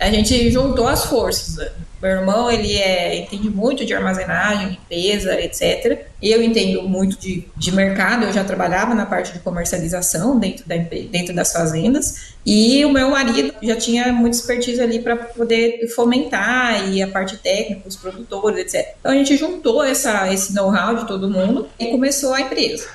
a gente juntou as forças. Meu irmão, ele entende muito de armazenagem, limpeza, etc. Eu entendo muito de mercado, eu já trabalhava na parte de comercialização dentro das fazendas. E o meu marido já tinha muita expertise ali para poder fomentar e a parte técnica, os produtores, etc. Então a gente juntou esse know-how de todo mundo e começou a empresa.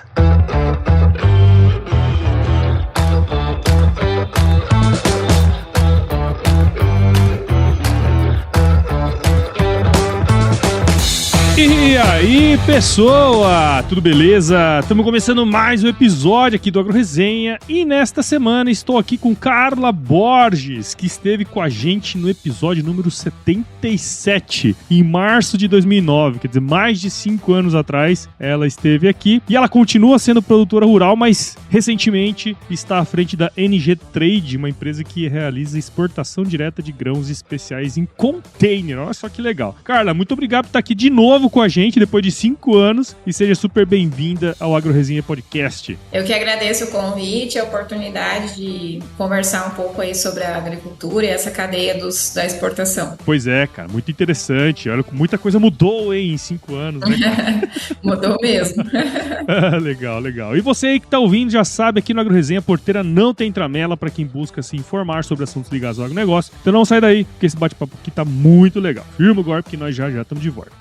E aí, pessoa, tudo beleza? Estamos começando mais um episódio aqui do AgroResenha e nesta semana estou aqui com Carla Borges, que esteve com a gente no episódio número 77, em março de 2009, quer dizer, mais de 5 anos atrás ela esteve aqui e ela continua sendo produtora rural, mas recentemente está à frente da NG Trade, uma empresa que realiza exportação direta de grãos especiais em container. Olha só que legal. Carla, muito obrigado por estar aqui de novo com a gente depois de 5 anos e seja super bem-vinda ao AgroResenha Podcast. Eu que agradeço o convite, a oportunidade de conversar um pouco aí sobre a agricultura e essa cadeia da exportação. Pois é, cara, muito interessante. Olha, muita coisa mudou, hein, em 5 anos, né? Mudou mesmo. Legal, legal. E você aí que tá ouvindo já sabe, aqui no AgroResenha, a porteira não tem tramela para quem busca se informar sobre assuntos ligados ao agronegócio. Então não sai daí, porque esse bate-papo aqui tá muito legal. Firma o golpe que nós já estamos de volta.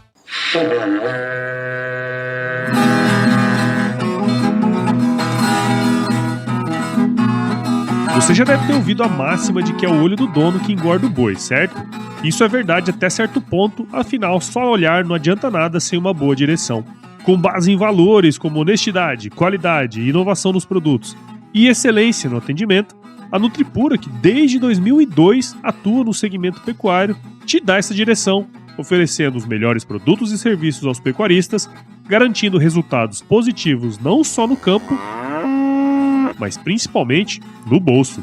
Você já deve ter ouvido a máxima de que é o olho do dono que engorda o boi, certo? Isso é verdade até certo ponto, afinal, só olhar não adianta nada sem uma boa direção. Com base em valores como honestidade, qualidade e inovação nos produtos e excelência no atendimento, a Nutripura, que desde 2002 atua no segmento pecuário, te dá essa direção, oferecendo os melhores produtos e serviços aos pecuaristas, garantindo resultados positivos não só no campo, mas principalmente no bolso.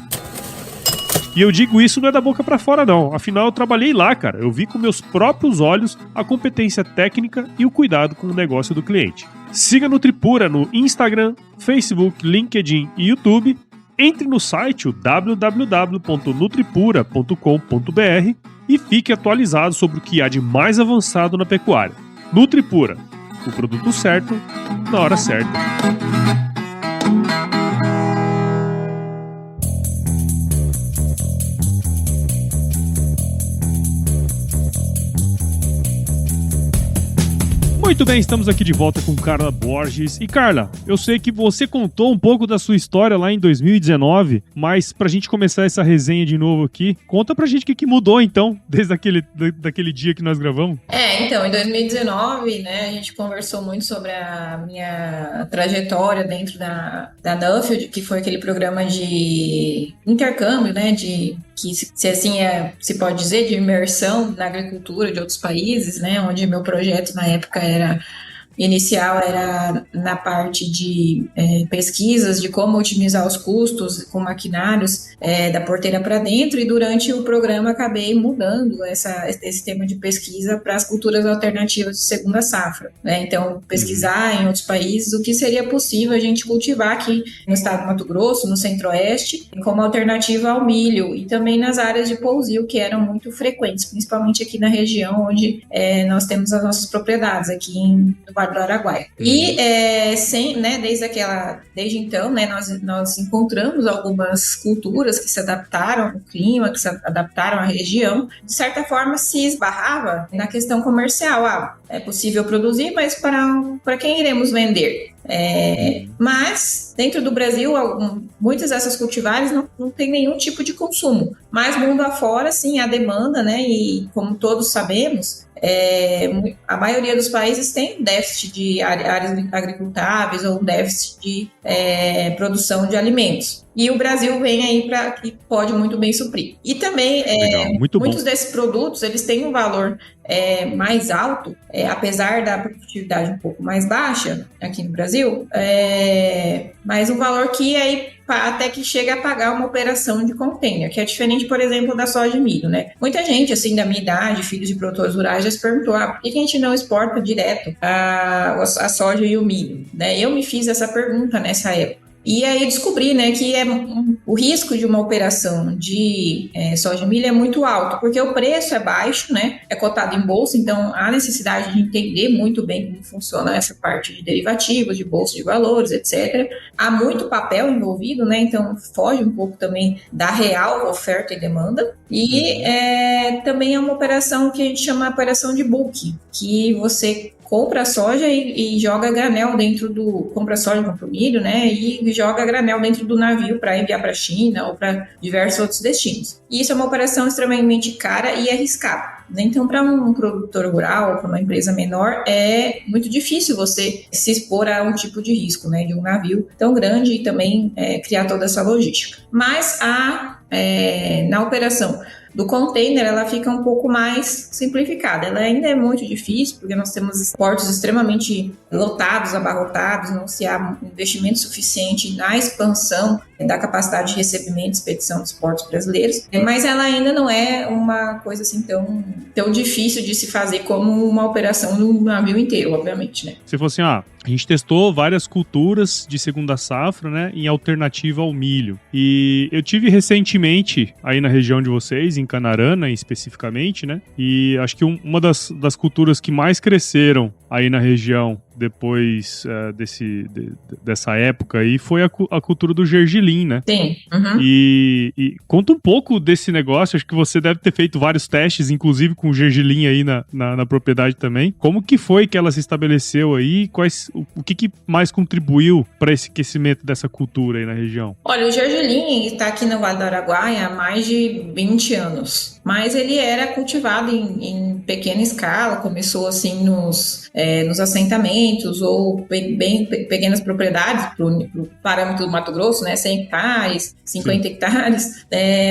E eu digo isso não é da boca pra fora não, afinal eu trabalhei lá, cara. Eu vi com meus próprios olhos a competência técnica e o cuidado com o negócio do cliente. Siga a Nutripura no Instagram, Facebook, LinkedIn e YouTube. Entre no site www.nutripura.com.br e fique atualizado sobre o que há de mais avançado na pecuária. Nutripura, o produto certo, na hora certa. Muito bem, estamos aqui de volta com Carla Borges. E Carla, eu sei que você contou um pouco da sua história lá em 2019, mas pra gente começar essa resenha de novo aqui, conta pra gente o que mudou então, desde daquele dia que nós gravamos. Então, em 2019, né, a gente conversou muito sobre a minha trajetória dentro da Nuffield, que foi aquele programa de intercâmbio, né, que se pode dizer, de imersão na agricultura de outros países, né, onde meu projeto na época inicial era na parte de pesquisas de como otimizar os custos com maquinários da porteira para dentro, e durante o programa acabei mudando esse tema de pesquisa para as culturas alternativas de segunda safra, né? Então, pesquisar em outros países o que seria possível a gente cultivar aqui no estado do Mato Grosso, no centro-oeste, como alternativa ao milho, e também nas áreas de pousio que eram muito frequentes, principalmente aqui na região onde nós temos as nossas propriedades, aqui no Vale do Araguaia. E desde então, né, nós encontramos algumas culturas que se adaptaram ao clima, que se adaptaram à região. De certa forma, se esbarrava na questão comercial. É possível produzir, mas para quem iremos vender? Mas, dentro do Brasil, muitas dessas cultivares não tem nenhum tipo de consumo. Mas, mundo afora, sim, há demanda, né? E, como todos sabemos, a maioria dos países tem déficit de áreas agricultáveis ou déficit de produção de alimentos. E o Brasil vem aí para que pode muito bem suprir. E também, muitos desses produtos, eles têm um valor mais alto, apesar da produtividade um pouco mais baixa aqui no Brasil, mas um valor que aí até que chega a pagar uma operação de container, que é diferente, por exemplo, da soja e milho, né? Muita gente, assim, da minha idade, filhos de produtores rurais, já se perguntou, por que a gente não exporta direto a soja e o milho, né? Eu me fiz essa pergunta nessa época. E aí descobri, né, que o risco de uma operação de soja e milho é muito alto, porque o preço é baixo, né, é cotado em bolsa, então há necessidade de entender muito bem como funciona essa parte de derivativos, de bolsa de valores, etc. Há muito papel envolvido, né, então foge um pouco também da real oferta e demanda. E também é uma operação que a gente chama de operação de bulk, que você compra a soja e joga granel dentro do... Compra soja, compra milho, né? E joga granel dentro do navio para enviar para a China ou para diversos outros destinos. E isso é uma operação extremamente cara e arriscada, né? Então, para um produtor rural ou para uma empresa menor, é muito difícil você se expor a um tipo de risco, né? De um navio tão grande e também criar toda essa logística. Mas na operação do container, ela fica um pouco mais simplificada. Ela ainda é muito difícil, porque nós temos portos extremamente lotados, abarrotados, não se há investimento suficiente na expansão da capacidade de recebimento e expedição dos portos brasileiros, mas ela ainda não é uma coisa assim tão difícil de se fazer como uma operação no navio inteiro, obviamente, né? Se fosse a gente testou várias culturas de segunda safra, né, em alternativa ao milho. E eu tive recentemente aí na região de vocês, em Canarana especificamente, né, e acho que uma das culturas que mais cresceram aí na região depois dessa época aí foi a cultura do gergelim, né? Sim. Uhum. E conta um pouco desse negócio, acho que você deve ter feito vários testes, inclusive com o gergelim aí na propriedade também. Como que foi que ela se estabeleceu aí? O que mais contribuiu para esse aquecimento dessa cultura aí na região? Olha, o gergelim está aqui no Vale do Araguaia há mais de 20 anos, mas ele era cultivado em pequena escala, começou assim nos assentamentos ou bem pequenas propriedades para o parâmetro do Mato Grosso, né, 100 hectares, 50 hectares,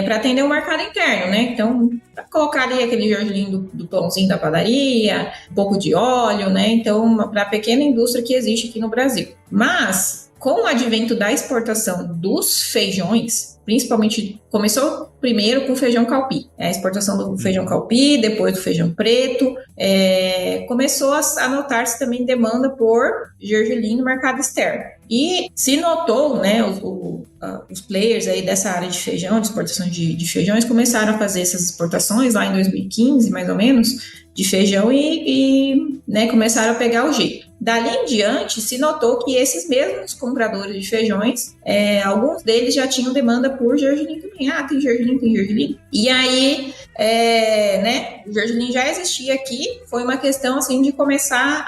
para atender o mercado interno, né? Então, para colocar ali aquele gergelim do pãozinho da padaria, um pouco de óleo, né? Então, para a pequena indústria que existe aqui no Brasil. Mas, com o advento da exportação dos feijões, principalmente, começou primeiro com o feijão calpi, a exportação do feijão calpi, depois do feijão preto, começou a notar-se também demanda por gergelim no mercado externo. E se notou, né, os players aí dessa área de feijão, de exportação de feijões, começaram a fazer essas exportações lá em 2015, mais ou menos, de feijão e né, começaram a pegar o jeito. Dali em diante, se notou que esses mesmos compradores de feijões, alguns deles já tinham demanda por gergelim também. Ah, tem gergelim. E aí, né, o gergelim já existia aqui, foi uma questão assim de começar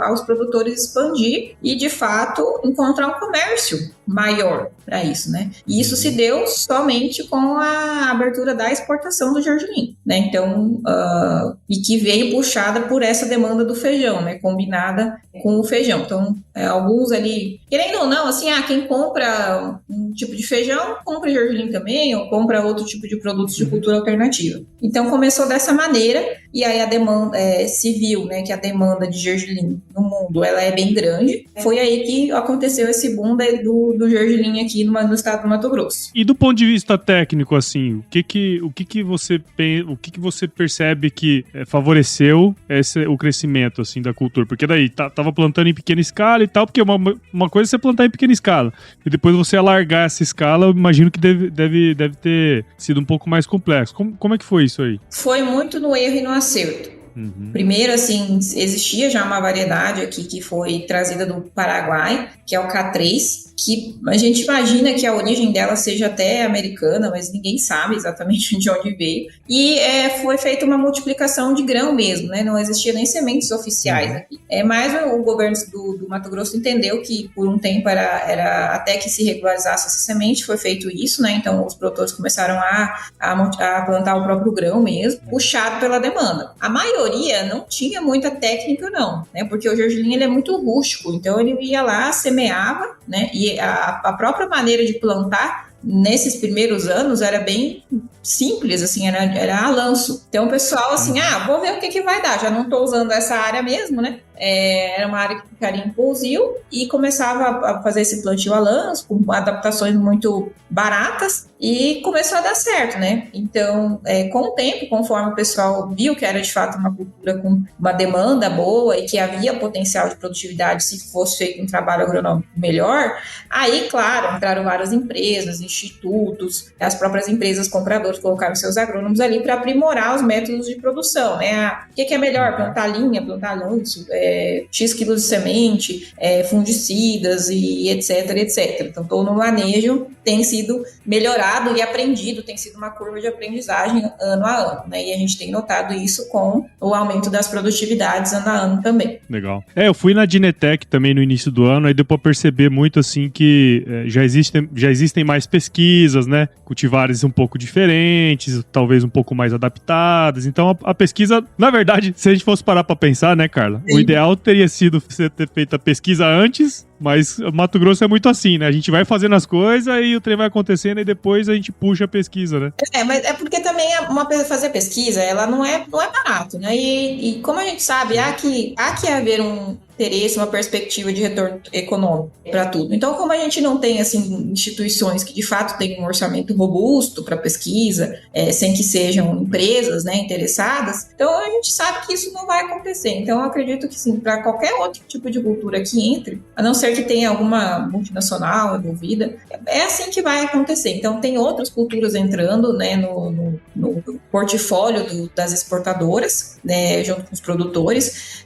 aos produtores expandir e, de fato, encontrar um comércio maior para isso, né? E isso se deu somente com a abertura da exportação do gergelim, né? Então, e que veio puxada por essa demanda do feijão, né? Combinada com o feijão. Então, alguns ali, querendo ou não, assim, quem compra um tipo de feijão, compra gergelim também, ou compra outro tipo de produtos de cultura alternativa. Então, começou dessa maneira, e aí a demanda se viu, né, que a demanda de gergelim no mundo, ela é bem grande. Foi aí que aconteceu esse boom do gergelim aqui no estado do Mato Grosso. E do ponto de vista técnico, assim, o que você percebe que favoreceu o crescimento, assim, da cultura? Porque daí, tava plantando em pequena escala e tal, porque uma coisa é você plantar em pequena escala, e depois você alargar essa escala, eu imagino que deve ter sido um pouco mais complexo. Como é que foi isso aí? Foi muito no erro e no acerto. Uhum. Primeiro, assim, existia já uma variedade aqui que foi trazida do Paraguai, que é o K3, que a gente imagina que a origem dela seja até americana, mas ninguém sabe exatamente de onde veio. E foi feita uma multiplicação de grão mesmo, né? Não existia nem sementes oficiais aqui. Mas o governo do Mato Grosso entendeu que por um tempo era até que se regularizasse essa semente, foi feito isso, né? Então os produtores começaram a plantar o próprio grão mesmo, puxado pela demanda. A maioria não tinha muita técnica não, né? Porque o gergelim ele é muito rústico, então ele ia lá, semeava, né? E a própria maneira de plantar nesses primeiros anos era bem simples, assim, era a lanço. Então o pessoal assim, vou ver o que vai dar, já não estou usando essa área mesmo, né? era uma área que ficaria em Poussil e começava a fazer esse plantio a lãs, com adaptações muito baratas, e começou a dar certo, né? Então, com o tempo, conforme o pessoal viu que era de fato uma cultura com uma demanda boa e que havia potencial de produtividade se fosse feito um trabalho agronômico melhor, aí, claro, entraram várias empresas, institutos, as próprias empresas compradoras colocaram seus agrônomos ali para aprimorar os métodos de produção, né? O que é melhor? Plantar linha, plantar lanço, X quilos de semente, fungicidas e etc, etc. Então, todo o manejo tem sido melhorado e aprendido, tem sido uma curva de aprendizagem ano a ano, né? E a gente tem notado isso com o aumento das produtividades ano a ano também. Legal. Eu fui na Dinetec também no início do ano, aí deu pra perceber muito assim que já existem mais pesquisas, né? Cultivares um pouco diferentes, talvez um pouco mais adaptadas. Então a pesquisa, na verdade, se a gente fosse parar pra pensar, né, Carla? Sim. O ideal teria sido você ter feito a pesquisa antes, mas Mato Grosso é muito assim, né? A gente vai fazendo as coisas e o trem vai acontecendo e depois a gente puxa a pesquisa, né? Mas é porque também fazer pesquisa, ela não é barato, né? E como a gente sabe, há que haver um interesse, uma perspectiva de retorno econômico para tudo. Então, como a gente não tem assim instituições que de fato têm um orçamento robusto para pesquisa, sem que sejam empresas, né, interessadas, então a gente sabe que isso não vai acontecer. Então, eu acredito que sim, para qualquer outro tipo de cultura que entre, a não ser que tenha alguma multinacional envolvida, é assim que vai acontecer. Então, tem outras culturas entrando, né, no portfólio das exportadoras, né, junto com os produtores,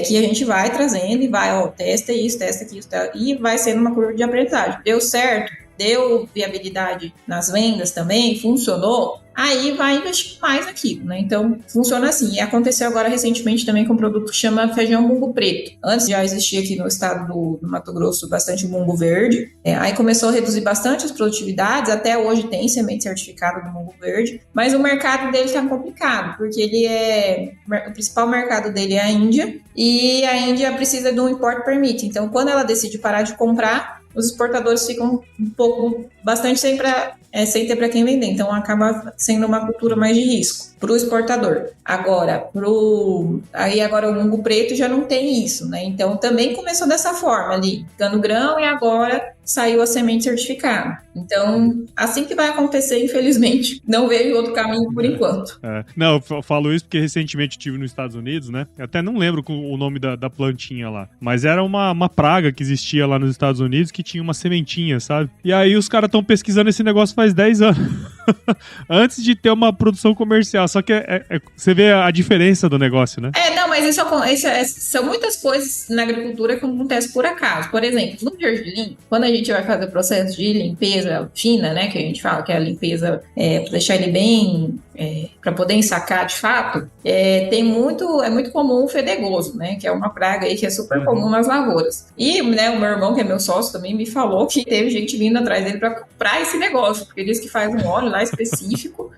que a gente vai trazendo e vai, testa isso, testa aquilo, e vai sendo uma curva de aprendizagem. Deu certo? Deu viabilidade nas vendas também? Funcionou? Aí vai investir mais naquilo, né? Então, funciona assim. E aconteceu agora recentemente também com um produto que chama feijão bumbo preto. Antes já existia aqui no estado do Mato Grosso bastante bumbo verde. Aí começou a reduzir bastante as produtividades. Até hoje tem semente certificada do bumbo verde. Mas o mercado dele está complicado, porque o principal mercado dele é a Índia. E a Índia precisa de um import permit. Então, quando ela decide parar de comprar, os exportadores ficam bastante sem ter para quem vender. Então, acaba sendo uma cultura mais de risco para o exportador. Agora, agora o mungo preto já não tem isso, né? Então, também começou dessa forma ali, dando grão, e agora saiu a semente certificada. Então, assim que vai acontecer, infelizmente, não veio outro caminho por enquanto. Não, eu falo isso porque recentemente estive nos Estados Unidos, né? Eu até não lembro o nome da plantinha lá, mas era uma praga que existia lá nos Estados Unidos que tinha uma sementinha, sabe? E aí os caras estão pesquisando esse negócio faz 10 anos. Antes de ter uma produção comercial. Só que você vê a diferença do negócio, né? Não, mas são muitas coisas na agricultura que acontecem por acaso. Por exemplo, no gergelim, quando a gente vai fazer o processo de limpeza fina, né, que a gente fala que é a limpeza para deixar ele bem, para poder ensacar de fato, é muito comum o fedegoso, né, que é uma praga aí que é super comum nas lavouras. E, né, o meu irmão, que é meu sócio, também me falou que teve gente vindo atrás dele para comprar esse negócio, porque ele disse que faz um óleo lá específico,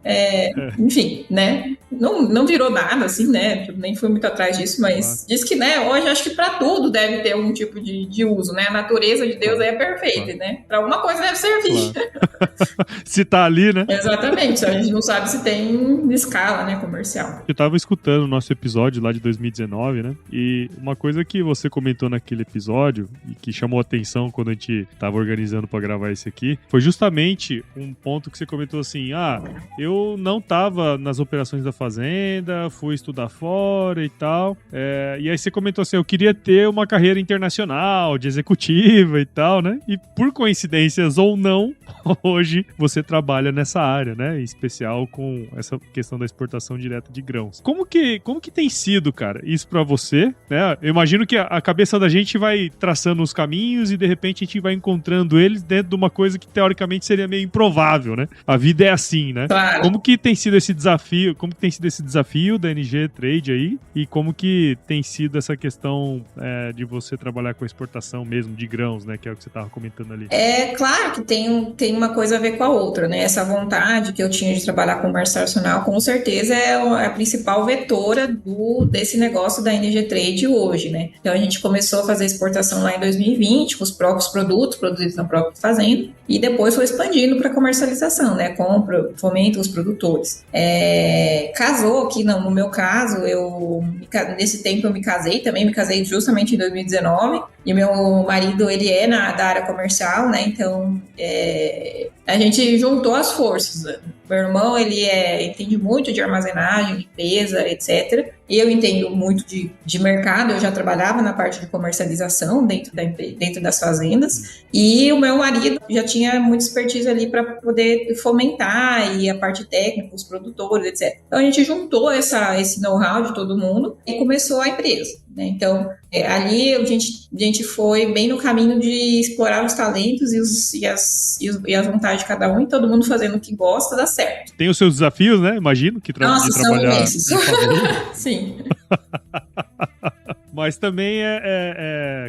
enfim, né, não virou nada, assim, né, nem fui muito atrás disso, mas diz que, né, hoje acho que para tudo deve ter algum tipo de uso, né, a natureza de Deus é perfeita, né, para alguma coisa deve servir. Se tá ali, né? Exatamente, a gente não sabe se tem escala, né, comercial. Eu tava escutando o nosso episódio lá de 2019, né, e uma coisa que você comentou naquele episódio e que chamou a atenção quando a gente tava organizando para gravar esse aqui, foi justamente um ponto que você comentou assim, eu não tava nas operações da fazenda, fui estudar fora e tal, e aí você comentou assim, eu queria ter uma carreira internacional, de executiva e tal, né, e por coincidências ou não, hoje você trabalha nessa área, né, em especial com essa questão da exportação direta de grãos. Como que tem sido, cara, isso pra você, né? Eu imagino que a cabeça da gente vai traçando os caminhos e de repente a gente vai encontrando eles dentro de uma coisa que teoricamente seria meio improvável, né? A vida é assim, né? Claro. Como que tem sido esse desafio da NG Trade aí e como que tem sido essa questão de você trabalhar com a exportação mesmo de grãos, né? Que é o que você tava comentando ali. É claro que tem uma coisa a ver com a outra, né? Essa vontade que eu tinha de trabalhar com o comércio nacional, com certeza é a principal vetora desse negócio da NG Trade hoje, né? Então a gente começou a fazer exportação lá em 2020 com os próprios produtos produzidos na própria fazenda e depois foi expandindo para comercialização, né? Compra, fomenta os produtores. casou, que não, no meu caso, nesse tempo eu me casei justamente em 2019, e meu marido, ele é da área comercial, né, então a gente juntou as forças, né? Meu irmão, ele entende muito de armazenagem, limpeza, etc. E eu entendo muito de mercado, eu já trabalhava na parte de comercialização dentro das fazendas. E o meu marido já tinha muita expertise ali para poder fomentar e a parte técnica, os produtores, etc. Então a gente juntou esse know-how de todo mundo e começou a empresa, né? Então ali a gente foi bem no caminho de explorar os talentos e as vontades de cada um, e todo mundo fazendo o que gosta, dá certo. Tem os seus desafios, né? Imagino que Nossa, de trabalhar imensos. Sim. Mas também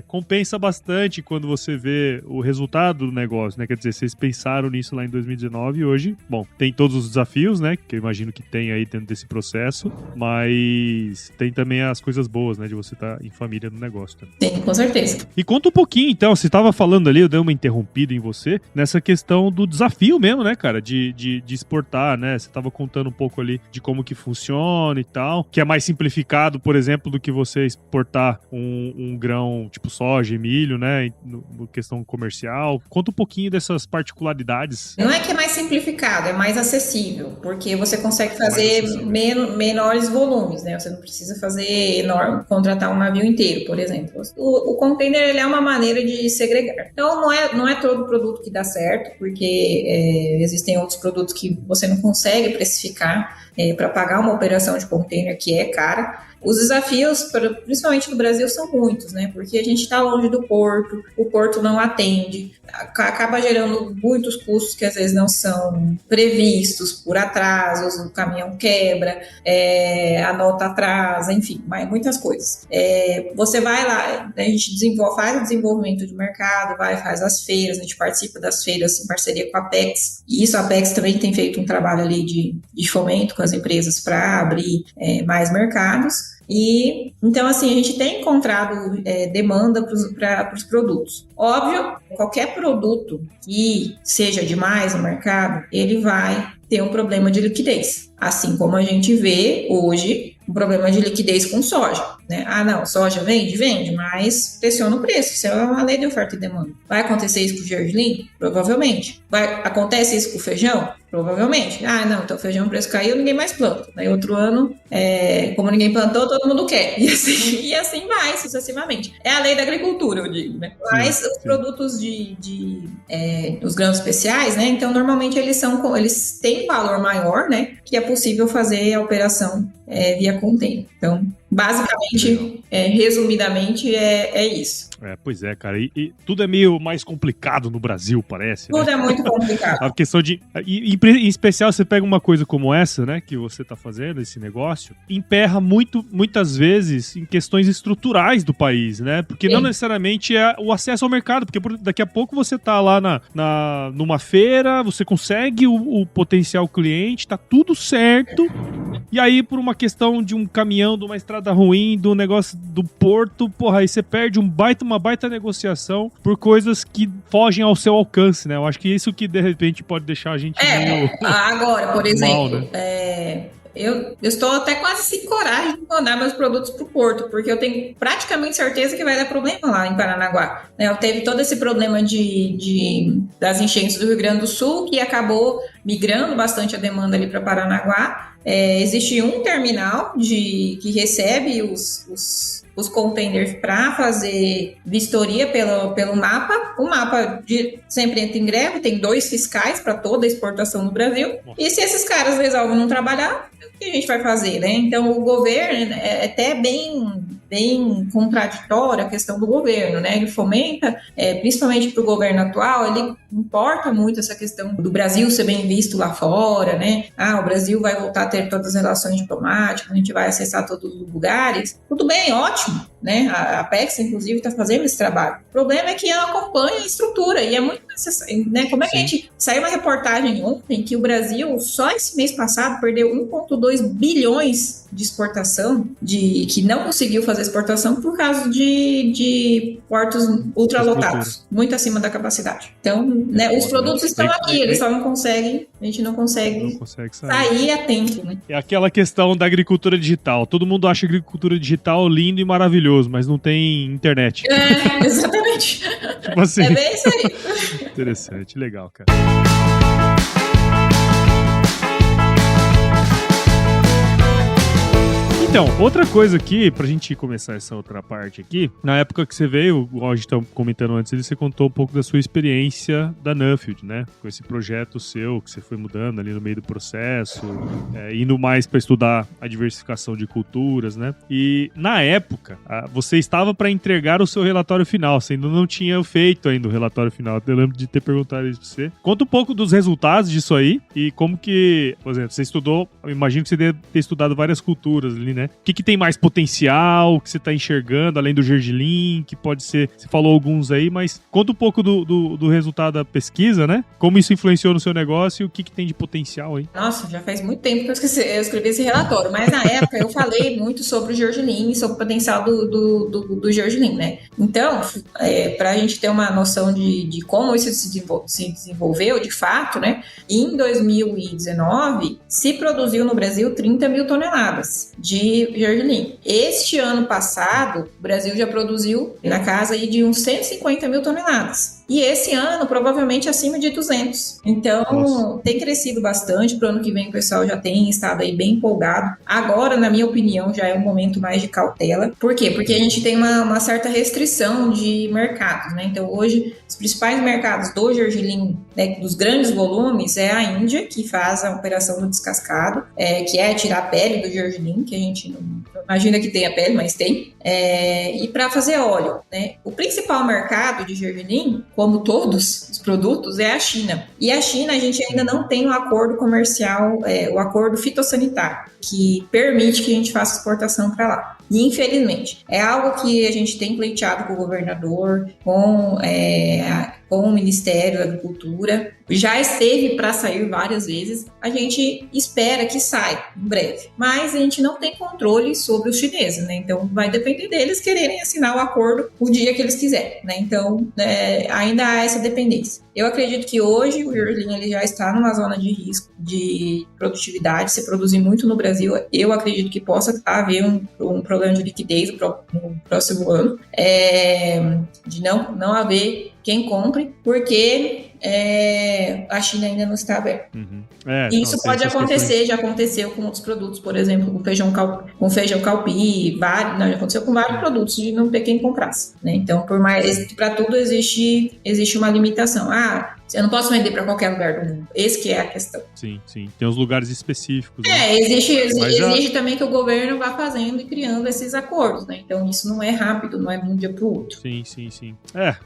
compensa bastante quando você vê o resultado do negócio, né? Quer dizer, vocês pensaram nisso lá em 2019 e hoje, bom, tem todos os desafios, né? Que eu imagino que tem aí dentro desse processo, mas tem também as coisas boas, né? De você estar em família no negócio também. Sim, com certeza. E conta um pouquinho, então, você estava falando ali, eu dei uma interrompida em você, nessa questão do desafio mesmo, né, cara? De exportar, né? Você estava contando um pouco ali de como que funciona e tal, que é mais simplificado, por exemplo, do que você exportar um grão tipo soja e milho, né, no questão comercial. Conta um pouquinho dessas particularidades. Não é que é mais simplificado, é mais acessível, porque você consegue fazer menores volumes, né? Você não precisa fazer contratar um navio inteiro, por exemplo. O container, ele é uma maneira de segregar. Então, não é todo produto que dá certo, porque existem outros produtos que você não consegue precificar para pagar uma operação de container que é cara. Os desafios, principalmente no Brasil, são muitos, né? Porque a gente está longe do porto, o porto não atende, acaba gerando muitos custos que às vezes não são previstos por atrasos, o caminhão quebra, a nota atrasa, enfim, muitas coisas. Você vai lá, a gente faz o desenvolvimento de mercado, faz as feiras, a gente participa das feiras em parceria com a Apex, e isso a Apex também tem feito um trabalho ali de fomento com as empresas para abrir mais mercados. E então, assim, a gente tem encontrado demanda para os produtos. Óbvio, qualquer produto que seja demais no mercado, ele vai ter um problema de liquidez. Assim como a gente vê hoje um problema de liquidez com soja, né? Ah, não, soja vende, mas pressiona o preço. Isso é uma lei de oferta e demanda. Vai acontecer isso com o gergelim? Provavelmente. Acontece isso com o feijão? Provavelmente. Ah, não, então o feijão, o preço caiu, ninguém mais planta. Aí outro ano, como ninguém plantou, todo mundo quer. E assim vai, sucessivamente. É a lei da agricultura, eu digo, né? Mas os produtos os grãos especiais, né? Então, normalmente eles têm valor maior, né? Que é possível fazer a operação via container. Então, basicamente, resumidamente, é isso. Pois é, cara. E tudo é meio mais complicado no Brasil, parece. Tudo, né? É muito complicado. A questão de... Em especial, você pega uma coisa como essa, né? Que você tá fazendo, esse negócio, emperra muitas vezes em questões estruturais do país, né? Porque não necessariamente é o acesso ao mercado, porque daqui a pouco você tá lá numa feira, você consegue o potencial cliente, tá tudo certo, e aí por uma questão de um caminhão, de uma estrada ruim, do negócio do porto, porra, aí você perde uma baita negociação por coisas que fogem ao seu alcance, né? Eu acho que isso que de repente pode deixar a gente meio... Agora, por exemplo, mal, né? Eu estou até quase sem coragem de mandar meus produtos para o porto, porque eu tenho praticamente certeza que vai dar problema lá em Paranaguá. Teve todo esse problema das enchentes do Rio Grande do Sul, que acabou migrando bastante a demanda ali para Paranaguá. Existe um terminal que recebe os containers para fazer vistoria pelo mapa. O mapa sempre entra em greve, tem 2 fiscais para toda a exportação no Brasil. E se esses caras resolvem não trabalhar, o que a gente vai fazer, né? Então, o governo é até bem contraditória a questão do governo, né? Ele fomenta, principalmente para o governo atual, ele importa muito essa questão do Brasil ser bem visto lá fora, né? O Brasil vai voltar a ter todas as relações diplomáticas, a gente vai acessar todos os lugares. Tudo bem, ótimo, né? A Apex, inclusive, está fazendo esse trabalho. O problema é que ela acompanha a estrutura e é muito mais né? Como é que a gente... Saiu uma reportagem ontem que o Brasil, só esse mês passado, perdeu 1,2 bilhões de exportação, que não conseguiu fazer exportação por causa de portos ultralotados, muito acima da capacidade. Então, né, os produtos estão aqui, eles só não conseguem, a gente não consegue sair a tempo, né? É aquela questão da agricultura digital. Todo mundo acha a agricultura digital lindo e maravilhoso, mas não tem internet. Exatamente. Tipo assim. É bem isso aí. Interessante, legal, cara. Então, outra coisa aqui, pra gente começar essa outra parte aqui, na época que você veio, a gente estava comentando antes, você contou um pouco da sua experiência da Nuffield, né? Com esse projeto seu, que você foi mudando ali no meio do processo, indo mais para estudar a diversificação de culturas, né? E, na época, você estava para entregar o seu relatório final, você ainda não tinha feito ainda o relatório final, eu lembro de ter perguntado isso pra você. Conta um pouco dos resultados disso aí e como que, por exemplo, você estudou, eu imagino que você deve ter estudado várias culturas ali, né? O que tem mais potencial, que você está enxergando, além do gergelim, que pode ser... Você falou alguns aí, mas conta um pouco do resultado da pesquisa, né? Como isso influenciou no seu negócio e o que tem de potencial aí. Nossa, já faz muito tempo que eu escrevi esse relatório, mas na época eu falei muito sobre o gergelim e sobre o potencial do gergelim, né? Então, para a gente ter uma noção de como isso se desenvolveu de fato, né? Em 2019, se produziu no Brasil 30 mil toneladas de gergelim. Este ano passado, o Brasil já produziu na casa aí de uns 150 mil toneladas. E esse ano, provavelmente, acima de 200. Então, tem crescido bastante. Para o ano que vem, o pessoal já tem estado aí bem empolgado. Agora, na minha opinião, já é um momento mais de cautela. Por quê? Porque a gente tem uma certa restrição de mercados, né? Então, hoje, os principais mercados do gergelim, né, dos grandes volumes, é a Índia, que faz a operação do descascado, que é tirar a pele do gergelim, que a gente não imagina que tenha pele, mas tem. E para fazer óleo, né? O principal mercado de gergelim, como todos os produtos, é a China. E a China, a gente ainda não tem um acordo comercial, o acordo fitossanitário, que permite que a gente faça exportação para lá. E, infelizmente, é algo que a gente tem pleiteado com o governador, com o Ministério da Agricultura. Já esteve para sair várias vezes. A gente espera que saia em breve. Mas a gente não tem controle sobre os chineses, né? Então, vai depender deles quererem assinar o acordo o dia que eles quiserem, né? Então, ainda há essa dependência. Eu acredito que hoje o gergelim ele já está numa zona de risco de produtividade. Se produzir muito no Brasil, eu acredito que possa haver um problema de liquidez no próximo ano, de não haver quem compre, porque a China ainda não está aberta. Uhum. Isso pode acontecer, já aconteceu com outros produtos, por exemplo, com feijão calpi, já aconteceu com vários produtos de não ter quem comprasse, né? Então, para tudo existe uma limitação. Eu não posso vender para qualquer lugar do mundo. Esse que é a questão. Sim. Tem os lugares específicos. Né? Exige também que o governo vá fazendo e criando esses acordos, né? Então, isso não é rápido, não é de um dia para o outro. Sim.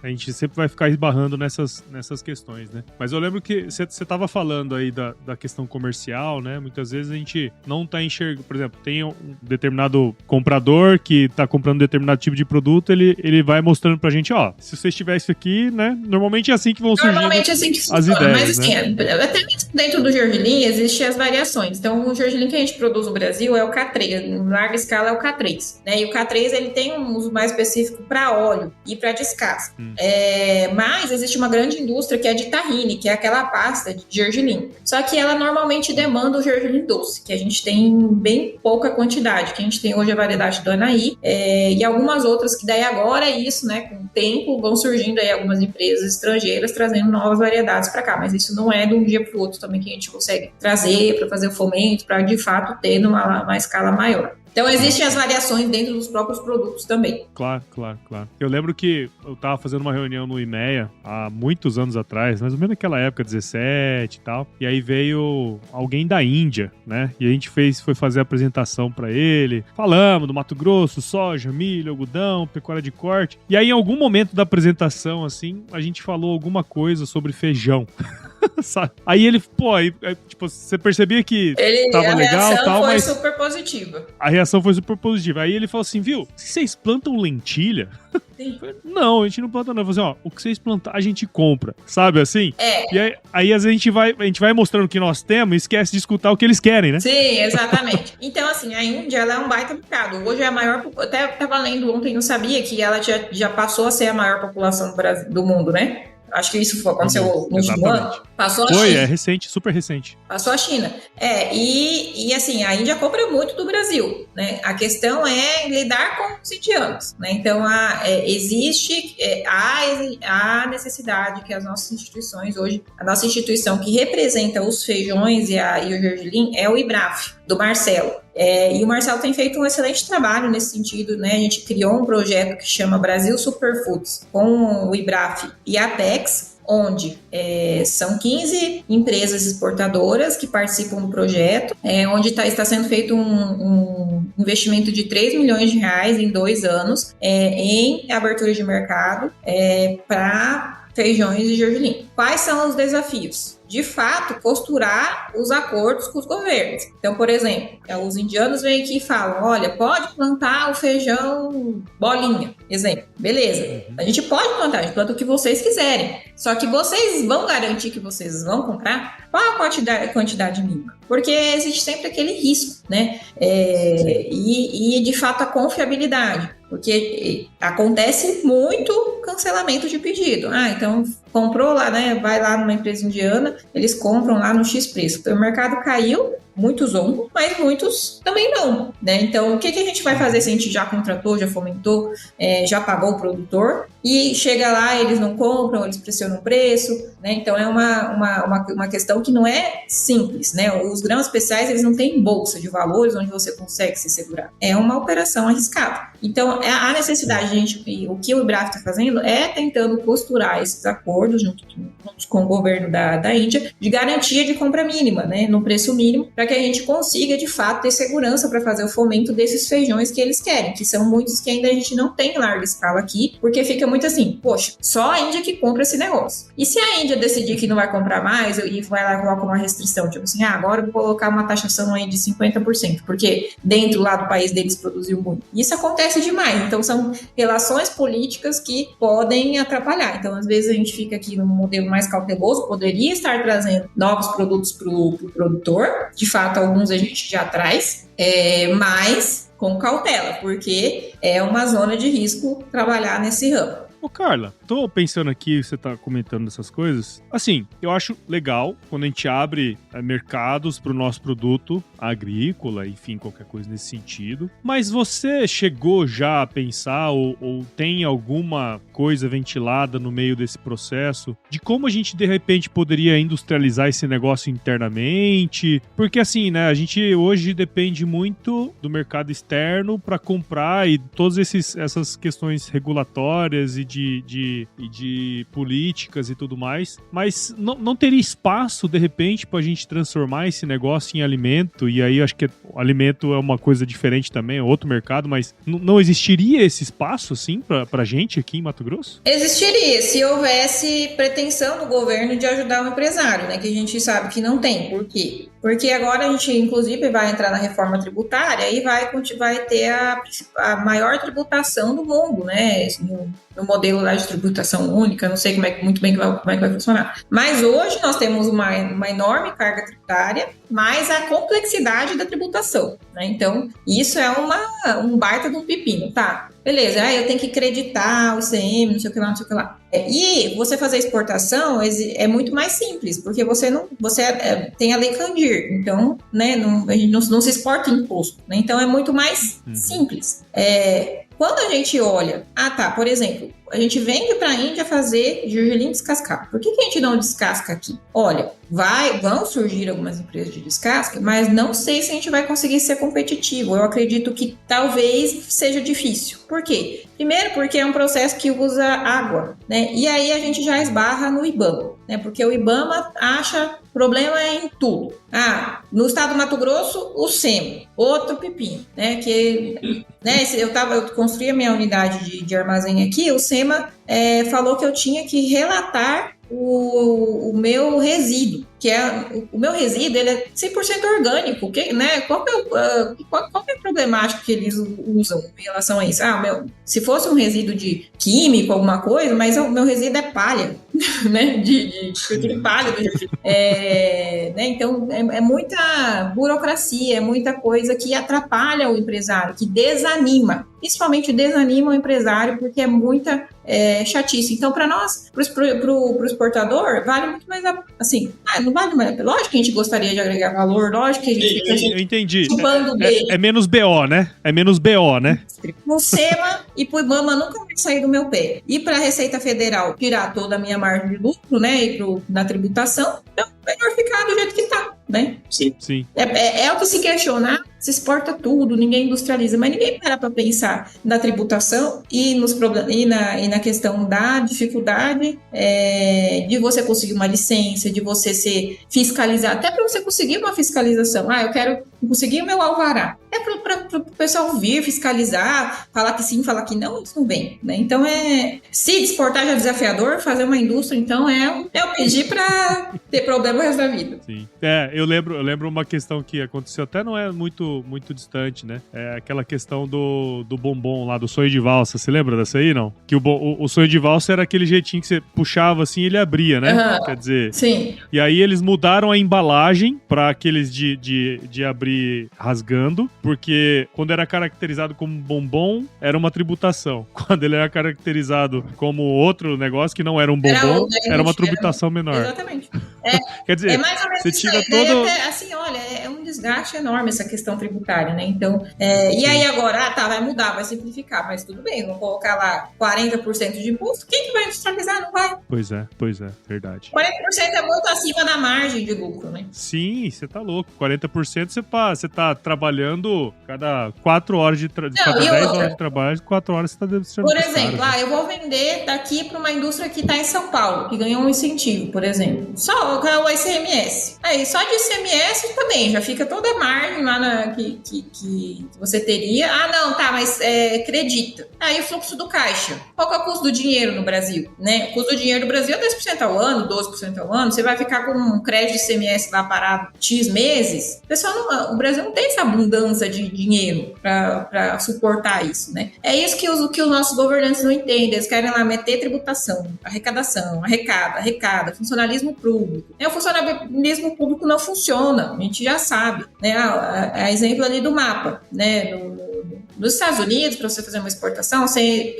A gente sempre vai ficar esbarrando nessas questões, né? Mas eu lembro que você estava falando aí da questão comercial, né? Muitas vezes a gente não está enxergando. Por exemplo, tem um determinado comprador que está comprando um determinado tipo de produto, ele vai mostrando pra gente, se vocês tiverem isso aqui, né? Normalmente é assim que vão surgir assim que as ideias, mas assim, né? Até mesmo dentro do gergelim existem as variações. Então, o gergelim que a gente produz no Brasil é o K3, em larga escala é o K3, né? E o K3 ele tem um uso mais específico para óleo e para descasca. Mas existe uma grande indústria que é de tahine, que é aquela pasta de gergelim. Só que ela normalmente demanda o gergelim doce, que a gente tem bem pouca quantidade, que a gente tem hoje a variedade do Anaí, e algumas outras que daí agora isso, né, com o tempo vão surgindo aí algumas empresas estrangeiras trazendo novas variedades para cá, mas isso não é de um dia para o outro também que a gente consegue trazer para fazer o fomento, para de fato ter numa escala maior. Então, existem as variações dentro dos próprios produtos também. Claro. Eu lembro que eu tava fazendo uma reunião no IMEA há muitos anos atrás, mais ou menos naquela época, 17 e tal, e aí veio alguém da Índia, né? E a gente foi fazer a apresentação pra ele, falamos do Mato Grosso, soja, milho, algodão, pecuária de corte, e aí em algum momento da apresentação, assim, a gente falou alguma coisa sobre feijão. Sabe? Aí ele, tipo, você percebia que tava legal e tal, mas... A reação foi super positiva. A reação foi super positiva. Aí ele falou assim, viu, vocês plantam lentilha? Sim. Não, a gente não planta não. Eu falei assim, o que vocês plantar, a gente compra. Sabe assim? É. E aí a gente vai mostrando o que nós temos e esquece de escutar o que eles querem, né? Sim, exatamente. Então, assim, a Índia, ela é um baita mercado. Hoje é a maior... Eu até estava lendo ontem, não sabia que ela já passou a ser a maior população do mundo, né? Acho que isso aconteceu no último ano. Passou a China. Foi, é recente, super recente. Passou a China. E assim, a Índia compra muito do Brasil, né? A questão é lidar com os indianos, né? Então, existe a necessidade que as nossas instituições hoje, a nossa instituição que representa os feijões e o gergelim é o IBRAF, do Marcelo. E o Marcelo tem feito um excelente trabalho nesse sentido, né? A gente criou um projeto que chama Brasil Superfoods com o IBRAF e a Apex, onde são 15 empresas exportadoras que participam do projeto, onde está sendo feito um investimento de 3 milhões de reais em 2 anos em abertura de mercado para feijões e gergelim. Quais são os desafios? De fato, costurar os acordos com os governos. Então, por exemplo, os indianos vêm aqui e falam, olha, pode plantar o feijão bolinha, exemplo. Beleza, a gente pode plantar, a gente planta o que vocês quiserem. Só que vocês vão garantir que vocês vão comprar? Qual a quantidade mínima? Porque existe sempre aquele risco, né? E de fato, a confiabilidade. Porque acontece muito cancelamento de pedido. Então comprou lá, né? Vai lá numa empresa indiana, eles compram lá no X preço. O mercado caiu, muitos vão, mas muitos também não, né? Então, o que a gente vai fazer se a gente já contratou, já fomentou, já pagou o produtor e chega lá, eles não compram, eles pressionam o preço, né? Então, é uma questão que não é simples, né? Os grãos especiais, eles não têm bolsa de valores onde você consegue se segurar. É uma operação arriscada. Então, a necessidade, o que o IBRAF está fazendo é tentando costurar esses acordos junto com o governo da Índia de garantia de compra mínima, né? No preço mínimo, para que a gente consiga, de fato, ter segurança para fazer o fomento desses feijões que eles querem, que são muitos que ainda a gente não tem em larga escala aqui, porque fica muito assim, poxa, só a Índia que compra esse negócio. E se a Índia decidir que não vai comprar mais e vai lá colocar uma restrição, tipo assim, agora eu vou colocar uma taxação aí de 50%, porque dentro lá do país deles produziu muito. Isso acontece demais, então são relações políticas que podem atrapalhar. Então, às vezes a gente fica aqui num modelo mais cauteloso, poderia estar trazendo novos produtos para o produtor, de fato, alguns a gente já traz, mas com cautela, porque é uma zona de risco trabalhar nesse ramo. Ô Carla, tô pensando aqui, você tá comentando essas coisas. Assim, eu acho legal quando a gente abre mercados pro nosso produto agrícola, enfim, qualquer coisa nesse sentido. Mas você chegou já a pensar ou tem alguma coisa ventilada no meio desse processo de como a gente de repente poderia industrializar esse negócio internamente? Porque assim, né, a gente hoje depende muito do mercado externo para comprar e todas essas questões regulatórias e de políticas e tudo mais, mas não teria espaço, de repente, pra gente transformar esse negócio em alimento, e aí acho que o alimento é uma coisa diferente também, é outro mercado, mas não existiria esse espaço, assim, pra gente aqui em Mato Grosso? Existiria, se houvesse pretensão do governo de ajudar o empresário, né, que a gente sabe que não tem. Por quê? Porque agora a gente, inclusive, vai entrar na reforma tributária e vai ter a maior tributação do mundo, né, no modelo lá de tributação única, não sei como é que vai funcionar. Mas hoje nós temos uma enorme carga tributária, mais a complexidade da tributação, né? Então, isso é um baita de um pepino, tá? Beleza, eu tenho que acreditar o ICM, não sei o que lá. E você fazer exportação é muito mais simples, porque você tem a lei Candir, então, né, a gente não se exporta imposto, né? Então é muito mais simples. Quando a gente olha, por exemplo, a gente vende para a Índia fazer gergelim descascado. Por que a gente não descasca aqui? Olha, vão surgir algumas empresas de descasque, mas não sei se a gente vai conseguir ser competitivo. Eu acredito que talvez seja difícil. Por quê? Primeiro, porque é um processo que usa água, né? E aí a gente já esbarra no IBAMA, né? Porque o IBAMA acha problema em tudo. No estado do Mato Grosso, o SEMA, outro pepino, né? Eu construí a minha unidade de armazém aqui, o SEMA falou que eu tinha que relatar o meu resíduo, que é o meu resíduo, ele é 100% orgânico, né? Qual que é a problemática que eles usam em relação a isso? Se fosse um resíduo de químico, alguma coisa, mas o meu resíduo é palha, né? De palha do jardim. Né? Então, é muita burocracia, é muita coisa que atrapalha o empresário, que desanima. Principalmente desanima o empresário, porque é muita chatice. Então, para nós, para o exportador, vale muito mais, assim, não vale mais. Lógico que a gente gostaria de agregar valor, lógico que a gente fica eu entendi. chupando dele. É menos BO, né? É menos BO, né? O SEMA e pro IBAMA nunca vai sair do meu pé. E para a Receita Federal tirar toda a minha margem de lucro, né, e na tributação, então, melhor ficar do jeito que tá, né? Sim. É o que se questionar, se exporta tudo, ninguém industrializa, mas ninguém para pensar na tributação e na questão da dificuldade de você conseguir uma licença, de você ser fiscalizado, até para você conseguir uma fiscalização. Eu quero conseguir o meu alvará. É para o pessoal vir fiscalizar, falar que sim, falar que não, isso não vem, né? Então, se exportar já é desafiador, fazer uma indústria, então, eu pedi para ter problema o resto da vida. Sim. Eu lembro uma questão que aconteceu, até não é muito, muito distante, né? É aquela questão do bombom lá, do sonho de valsa. Você lembra dessa aí, não? Que o sonho de valsa era aquele jeitinho que você puxava assim e ele abria, né? Uhum. Quer dizer... Sim. E aí eles mudaram a embalagem para aqueles de abrir rasgando, porque quando era caracterizado como bombom, era uma tributação. Quando ele era caracterizado como outro negócio que não era um bombom, era uma tributação menor. Exatamente. Quer dizer, é mais ou menos você tira todo... assim, olha, é um desgaste enorme essa questão tributária, né? Então, e aí agora, vai mudar, vai simplificar, mas tudo bem, vão colocar lá 40% de imposto, quem que vai industrializar? Não vai. Pois é, verdade. 40% é muito acima da margem de lucro, né? Sim, você tá louco. 40% você tá trabalhando cada 4 horas de trabalho, cada 10 horas de trabalho, 4 horas você tá demonstrando. Por exemplo, eu vou vender daqui para uma indústria que está em São Paulo, que ganhou um incentivo, por exemplo. Só o ICMS. Aí, só de ICMS também, já fica toda a margem lá que você teria. Mas acredita. Aí o fluxo do caixa. Qual que é o custo do dinheiro no Brasil? Né? O custo do dinheiro do Brasil é 10% ao ano, 12% ao ano. Você vai ficar com um crédito de ICMS lá parado X meses. O Brasil não tem essa abundância de dinheiro para suportar isso, né? É isso que os nossos governantes não entendem. Eles querem lá meter tributação, arrecadação, arrecada, funcionalismo público. O funcionalismo público não funciona, a gente já sabe, né? Exemplo ali do mapa, né? Nos Estados Unidos, para você fazer uma exportação, você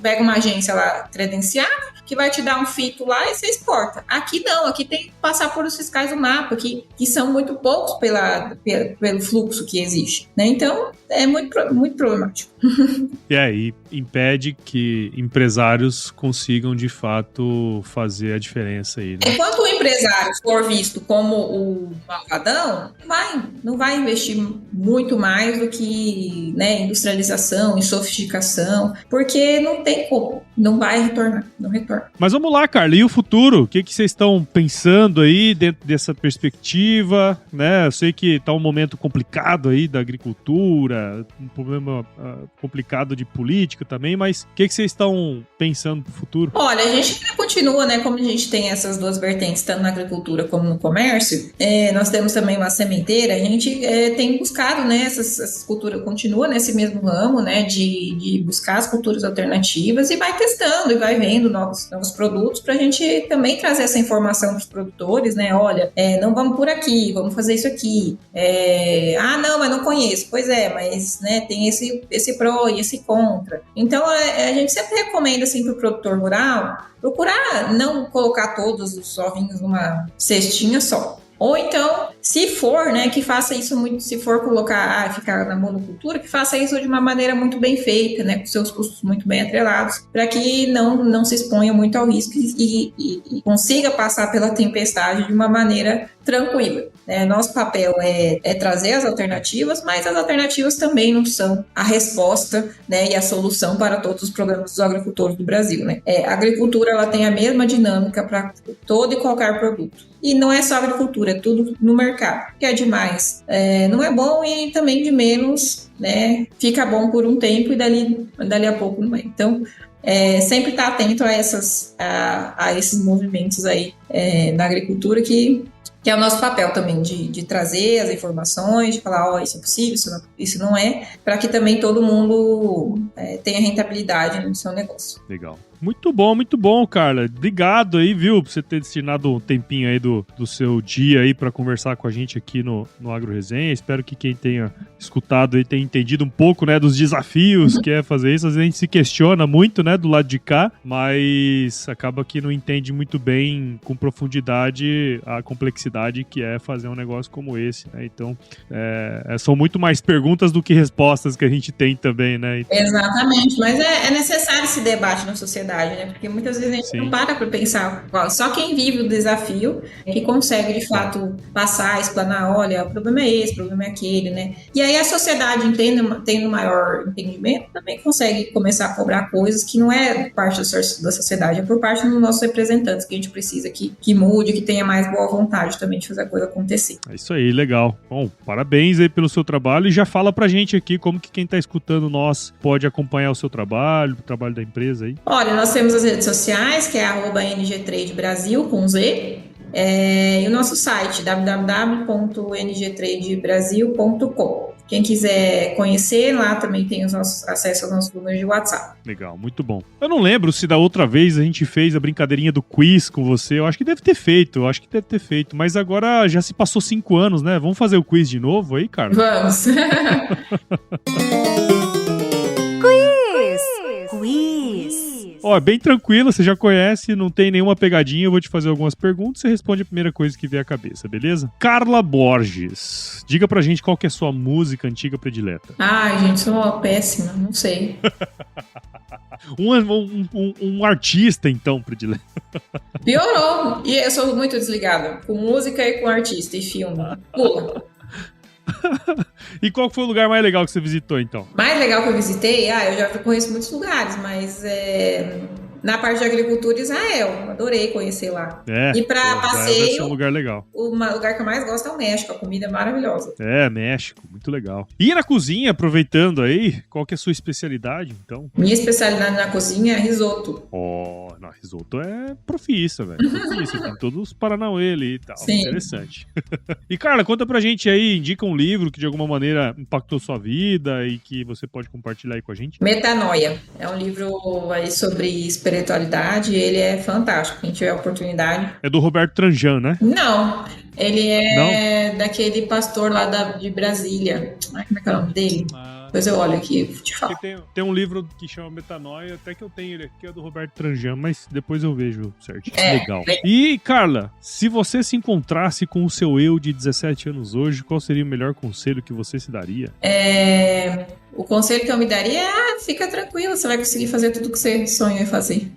pega uma agência lá credenciada, que vai te dar um fito lá e você exporta. Aqui não, aqui tem que passar por os fiscais do mapa, que são muito poucos pelo fluxo que existe, né? Então, é muito, muito problemático. E aí, impede que empresários consigam, de fato, fazer a diferença aí, né? Enquanto o empresário for visto como o malvadão, não vai investir muito mais do que, né, industrialização e sofisticação, porque não tem como, não vai retornar, não retorna. Mas vamos lá, Carla, e o futuro? O que vocês estão pensando aí dentro dessa perspectiva, né? Eu sei que tá um momento complicado aí da agricultura, um problema complicado de política também, mas o que vocês estão pensando pro futuro? Olha, a gente continua, né, como a gente tem essas duas vertentes, tanto na agricultura como no comércio, nós temos também uma sementeira, a gente tem buscado, né, essas culturas, continua nesse mesmo ramo, né, de buscar as culturas alternativas e vai testando e vai vendo novos produtos para a gente também trazer essa informação para os produtores, né, olha, não vamos por aqui, vamos fazer isso aqui, não, mas não conheço, pois mas, né, tem esse pró e esse contra. Então, a gente sempre recomenda, assim, para o produtor rural, procurar não colocar todos os ovinhos numa cestinha só. Ou então, se for, né, que faça isso muito, se for colocar, ficar na monocultura, que faça isso de uma maneira muito bem feita, né, com seus custos muito bem atrelados, para que não se exponha muito ao risco e consiga passar pela tempestade de uma maneira tranquila. Nosso papel é trazer as alternativas, mas as alternativas também não são a resposta, né, e a solução para todos os problemas dos agricultores do Brasil, né? A agricultura, ela tem a mesma dinâmica para todo e qualquer produto. E não é só agricultura, é tudo no mercado. Que é demais, não é bom, e também de menos, né, fica bom por um tempo e dali a pouco não é. Então, sempre estar atento a esses movimentos aí na agricultura, que é o nosso papel também, de trazer as informações, de falar, isso é possível, isso não é, para que também todo mundo tenha rentabilidade no seu negócio. Legal. Muito bom, Carla. Obrigado aí, viu, por você ter destinado um tempinho aí do seu dia aí pra conversar com a gente aqui no Agro Resenha. Espero que quem tenha escutado aí tenha entendido um pouco, né, dos desafios que é fazer isso. Às vezes a gente se questiona muito, né, do lado de cá, mas acaba que não entende muito bem com profundidade a complexidade que é fazer um negócio como esse, né? Então, são muito mais perguntas do que respostas que a gente tem também, né? Exatamente, mas é necessário esse debate na sociedade, né? Porque muitas vezes a gente não para pensar. Só quem vive o desafio que consegue, de fato, passar, explanar, olha, o problema é esse, o problema é aquele, né? E aí a sociedade, tendo maior entendimento, também consegue começar a cobrar coisas que não é por parte da sociedade, é por parte dos nossos representantes, que a gente precisa que mude, que tenha mais boa vontade também de fazer a coisa acontecer. É isso aí, legal. Bom, parabéns aí pelo seu trabalho, e já fala pra gente aqui como que quem tá escutando nós pode acompanhar o seu trabalho, o trabalho da empresa aí. Olha, nós temos as redes sociais, que é @NGTradeBrasil, com Z, e o nosso site, www.ngtradebrasil.com. Quem quiser conhecer, lá também tem acesso aos nossos números de WhatsApp. Legal, muito bom. Eu não lembro se da outra vez a gente fez a brincadeirinha do quiz com você. Eu acho que deve ter feito, mas agora já se passou 5 anos, né? Vamos fazer o quiz de novo aí, cara? Vamos! Quiz! Ó, bem tranquilo, você já conhece, não tem nenhuma pegadinha, eu vou te fazer algumas perguntas, você responde a primeira coisa que vier à cabeça, beleza? Carla Borges, diga pra gente qual que é a sua música antiga predileta. Ai, gente, sou péssima, não sei. Um artista, então, predileto. Piorou, e eu sou muito desligada, com música e com artista e filme. Pula. E qual foi o lugar mais legal que você visitou, então? Mais legal que eu visitei? Eu já conheço muitos lugares, mas na parte de agricultura, Israel. Adorei conhecer lá. E para passeio, um lugar legal. O lugar que eu mais gosto é o México. A comida é maravilhosa. México. Muito legal. E na cozinha, aproveitando aí, qual que é a sua especialidade, então? Minha especialidade na cozinha é risoto. Não, risoto é profissa, velho. Profissa, tem todos os paranauê ali e tal. Sim. Interessante. E, Carla, conta pra gente aí, indica um livro que de alguma maneira impactou sua vida e que você pode compartilhar aí com a gente. Metanoia. É um livro aí sobre espiritualidade, ele é fantástico, quem tiver a oportunidade. É do Roberto Tranjan, né? Não, ele é daquele pastor lá de Brasília. Como é que é o nome dele? Depois eu olho aqui e te falo. Tem um livro que chama Metanoia, até que eu tenho ele aqui, é do Roberto Tranjan, mas depois eu vejo certinho. Legal. E, Carla, se você se encontrasse com o seu eu de 17 anos hoje, qual seria o melhor conselho que você se daria? O conselho que eu me daria é fica tranquilo, você vai conseguir fazer tudo que você sonhou em fazer.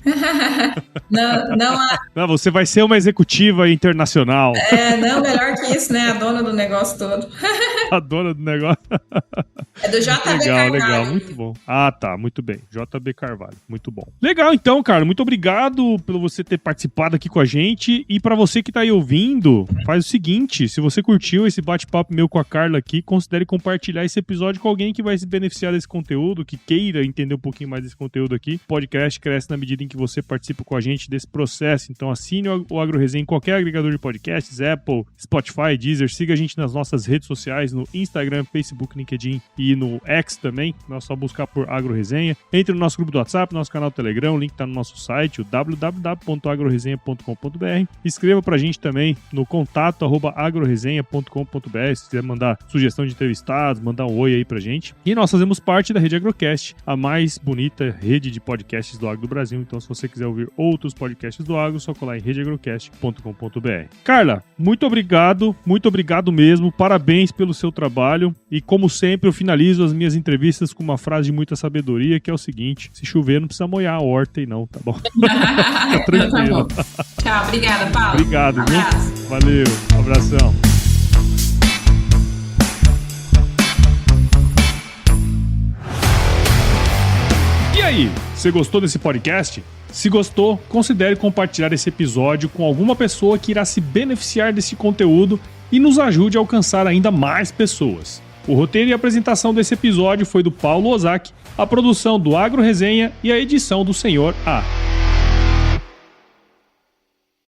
Não, você vai ser uma executiva internacional. Não, melhor que isso, né? A dona do negócio todo. A dona do negócio. É do JB Carvalho. Legal, muito bom. Tá, muito bem. JB Carvalho, muito bom. Legal, então, cara, muito obrigado por você ter participado aqui com a gente. E pra você que tá aí ouvindo, faz o seguinte, se você curtiu esse bate-papo meu com a Carla aqui, considere compartilhar esse episódio com alguém que vai se beneficiar desse conteúdo, que queira entender um pouquinho mais desse conteúdo aqui. O podcast cresce na medida em que você participa com a gente desse processo. Então assine o Agro Resenha em qualquer agregador de podcasts, Apple, Spotify, Deezer. Siga a gente nas nossas redes sociais, no Instagram, Facebook, LinkedIn e no X também. É só buscar por Agro Resenha. Entre no nosso grupo do WhatsApp, nosso canal do Telegram, o link tá no nosso site, o www.agroresenha.com.br. Escreva pra gente também no contato@agroresenha.com.br se quiser mandar sugestão de entrevistados, mandar um oi aí pra gente. E nós fazemos parte da Rede Agrocast, a mais bonita rede de podcasts do agro do Brasil. Então, se você quiser ouvir outros podcasts do agro, só colar em redeagrocast.com.br. Carla, muito obrigado mesmo, parabéns pelo seu trabalho. E como sempre, eu finalizo as minhas entrevistas com uma frase de muita sabedoria, que é o seguinte: se chover, não precisa molhar a horta aí não, tá bom? Fica tranquilo. Tá bom. Tchau, obrigada, Paulo. Obrigado, viu? Valeu, abração. E aí, você gostou desse podcast? Se gostou, considere compartilhar esse episódio com alguma pessoa que irá se beneficiar desse conteúdo e nos ajude a alcançar ainda mais pessoas. O roteiro e apresentação desse episódio foi do Paulo Ozaki, a produção do Agro Resenha e a edição do Senhor A.